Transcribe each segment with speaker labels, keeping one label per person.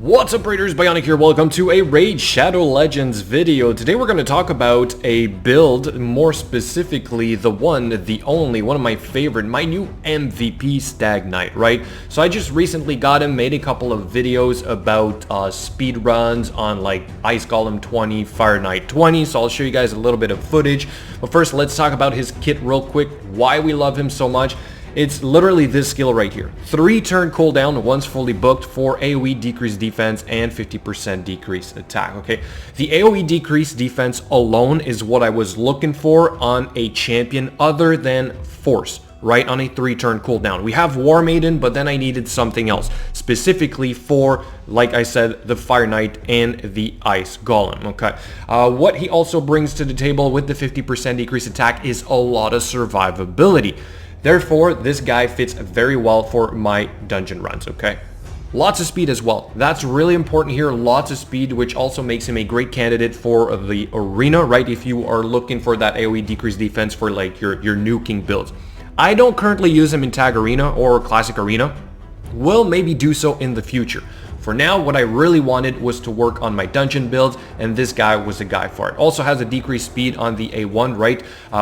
Speaker 1: What's up, Raiders? Bionic here. Welcome to a Raid Shadow Legends video. Today we're going to talk about a build, more specifically the one, the only, one of my favorite, my new MVP Stag Knight, right? So I just recently got him, made a couple of videos about speed runs on like Ice Golem 20, Fire Knight 20, so I'll show you guys a little bit of footage. But first, let's talk about his kit real quick, why we love him so much. It's literally this skill right here. 3-turn cooldown once fully booked for AoE decreased defense and 50% decreased attack, okay? The AoE decreased defense alone is what I was looking for on a champion other than Force, right? On a 3-turn cooldown. We have War Maiden, but then I needed something else, specifically for, like I said, the Fire Knight and the Ice Golem, okay? What he also brings to the table with the 50% decreased attack is a lot of survivability. Therefore, this guy fits very well for my dungeon runs, okay? Lots of speed as well. That's really important here. Lots of speed, which also makes him a great candidate for the arena, right? If you are looking for that AoE decreased defense for like your nuking builds. I don't currently use him in Tag Arena or Classic Arena. Will maybe do so in the future. For now, what I really wanted was to work on my dungeon builds, and this guy was the guy for it. Also has a decreased speed on the A1, right?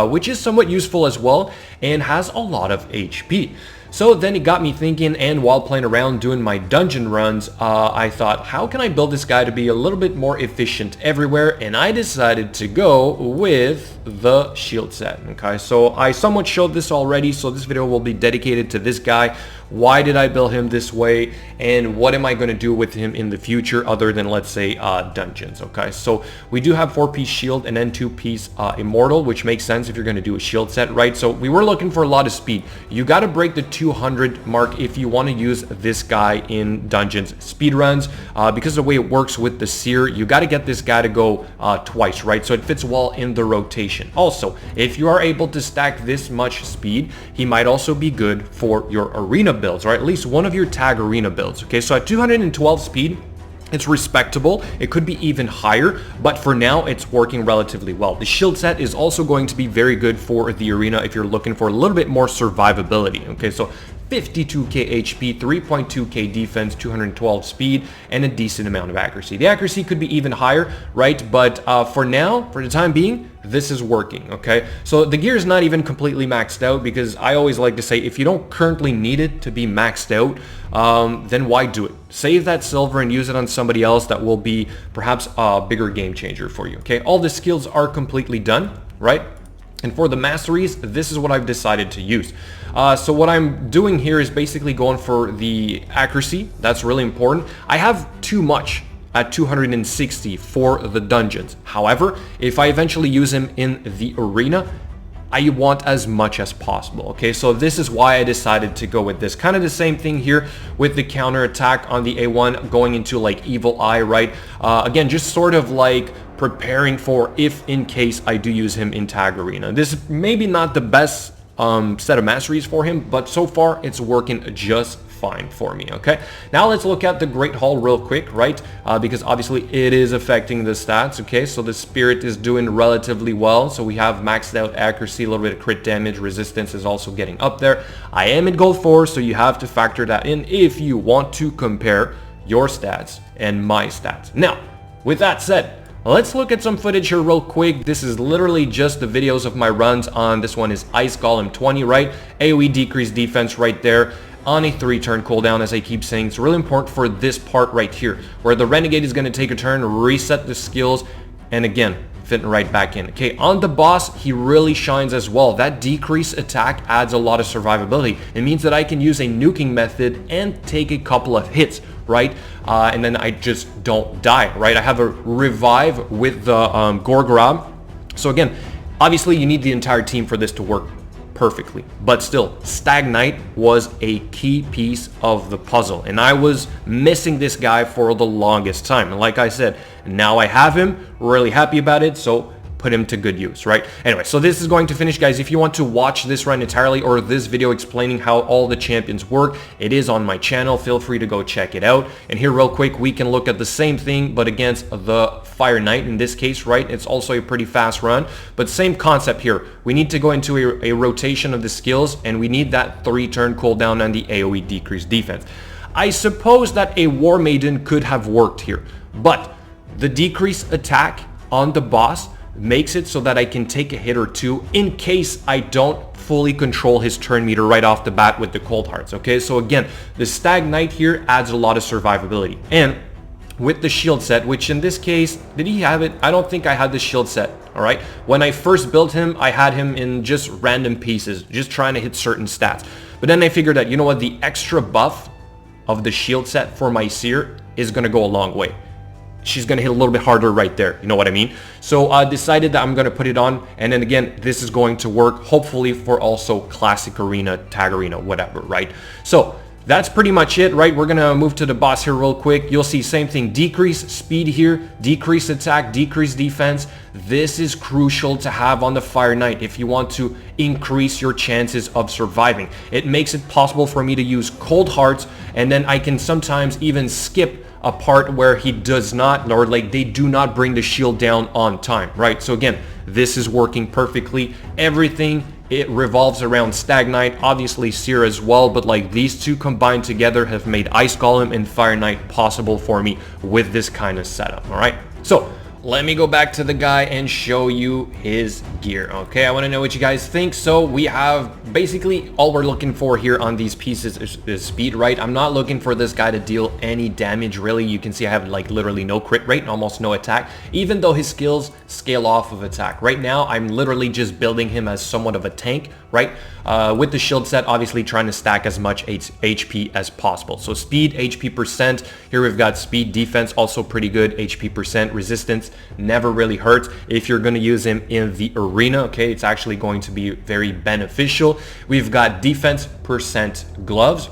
Speaker 1: Which is somewhat useful as well, and has a lot of HP. So then it got me thinking, and while playing around doing my dungeon runs, I thought, how can I build this guy to be a little bit more efficient everywhere? And I decided to go with the shield set, okay? So I somewhat showed this already, so this video will be dedicated to this guy. Why did I build him this way, and what am I going to do with him in the future other than, let's say, dungeons, okay? So we do have 4-piece shield and then 2-piece immortal, which makes sense if you're going to do a shield set, right? So we were looking for a lot of speed. You got to break the 200 mark if you want to use this guy in dungeons speed runs, because of the way it works with the seer, you got to get this guy to go twice, right? So it fits well in the rotation. Also, if you are able to stack this much speed, he might also be good for your arena builds, or at least one of your Tag Arena builds, okay? So at 212 speed, it's respectable. It could be even higher, but for now, it's working relatively well. The shield set is also going to be very good for the arena if you're looking for a little bit more survivability, okay? So 52k HP, 3.2k defense, 212 speed, and a decent amount of accuracy. The accuracy could be even higher, right? But for now, for the time being, this is working, okay? So the gear is not even completely maxed out, because I always like to say, if you don't currently need it to be maxed out, then why do it? Save that silver and use it on somebody else that will be perhaps a bigger game changer for you, okay? All the skills are completely done, right? And for the masteries, this is what I've decided to use. So what I'm doing here is basically going for the accuracy. That's really important. I have too much at 260 for the dungeons. However, if I eventually use him in the arena, I want as much as possible, okay? So this is why I decided to go with this. Kind of the same thing here with the counter attack on the A1 going into like Evil Eye, right? Again, just sort of like preparing for if in case I do use him in Tag Arena. This is maybe not the best set of masteries for him, but so far it's working just fine for me, okay? Now let's look at the Great Hall real quick, right? Because obviously it is affecting the stats, okay? So the Spirit is doing relatively well. So we have maxed out accuracy, a little bit of crit damage, resistance is also getting up there. I am in gold 4, so you have to factor that in if you want to compare your stats and my stats. Now, with that said, let's look at some footage here real quick. This is literally just the videos of my runs on, this one is Ice Golem 20, right? AoE decreased defense right there on a 3-turn cooldown, as I keep saying. It's really important for this part right here, where the Renegade is going to take a turn, reset the skills, and again, fitting right back in. Okay, on the boss, he really shines as well. That decreased attack adds a lot of survivability. It means that I can use a nuking method and take a couple of hits, right? And then I just don't die, right? I have a revive with the Gorgrab. So again, obviously you need the entire team for this to work perfectly, but still, Stag Knight was a key piece of the puzzle, and I was missing this guy for the longest time. And like I said, now I have him, really happy about it. So put him to good use, right? Anyway, so this is going to finish, guys. If you want to watch this run entirely or this video explaining how all the champions work, it is on my channel. Feel free to go check it out. And here real quick, we can look at the same thing, but against the Fire Knight in this case, right? It's also a pretty fast run, but same concept here. We need to go into a rotation of the skills, and we need that 3-turn cooldown and the AoE decreased defense. I suppose that a War Maiden could have worked here, but the decreased attack on the boss makes it so that I can take a hit or two in case I don't fully control his turn meter right off the bat with the cold hearts. Okay, so again, the Stag Knight here adds a lot of survivability. And with the shield set, which in this case, did he have it? I don't think I had the shield set. All right, when I first built him, I had him in just random pieces, just trying to hit certain stats. But then I figured that, you know what, the extra buff of the shield set for my Seer is going to go a long way. She's going to hit a little bit harder right there. You know what I mean? So I decided that I'm going to put it on. And then again, this is going to work hopefully for also Classic Arena, Tag Arena, whatever, right? So that's pretty much it, right? We're going to move to the boss here real quick. You'll see same thing. Decrease speed here, decrease attack, decrease defense. This is crucial to have on the Fire Knight if you want to increase your chances of surviving. It makes it possible for me to use Cold Hearts, and then I can sometimes even skip a part where he does not, or like they do not bring the shield down on time, right? So again, this is working perfectly. Everything, it revolves around Stag Knight, obviously Seer as well, but like these two combined together have made Ice Golem and Fire Knight possible for me with this kind of setup, all right? So let me go back to the guy and show you his gear. Okay, I want to know what you guys think. So we have basically all we're looking for here on these pieces is speed, right? I'm not looking for this guy to deal any damage, really. You can see I have like literally no crit rate, almost no attack, even though his skills scale off of attack. Right now, I'm literally just building him as somewhat of a tank, right? With the shield set, obviously trying to stack as much HP as possible. So speed, HP percent. Here we've got speed, defense, also pretty good. HP percent, resistance never really hurts. If you're going to use him in the arena, okay, it's actually going to be very beneficial. We've got defense percent gloves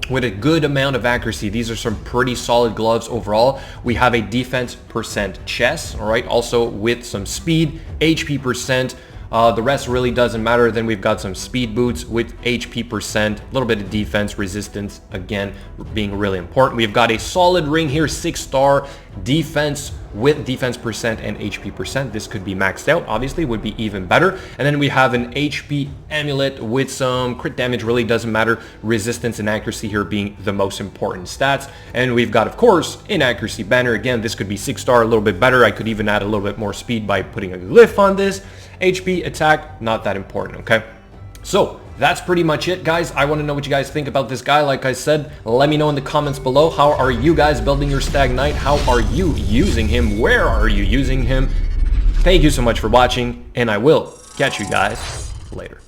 Speaker 1: with a good amount of accuracy. These are some pretty solid gloves overall. We have a defense percent chest, all right, also with some speed, HP percent. The rest really doesn't matter. Then we've got some speed boots with HP percent, a little bit of defense, resistance, again, being really important. We've got a solid ring here, 6-star defense with defense percent and HP percent. This could be maxed out, obviously, would be even better. And then we have an HP amulet with some crit damage, really doesn't matter. Resistance and accuracy here being the most important stats. And we've got, of course, an accuracy banner. Again, this could be 6-star, a little bit better. I could even add a little bit more speed by putting a glyph on this. HP, attack, not that important, okay? So that's pretty much it, guys. I want to know what you guys think about this guy. Like I said, let me know in the comments below. How are you guys building your Stag Knight? How are you using him? Where are you using him? Thank you so much for watching, and I will catch you guys later.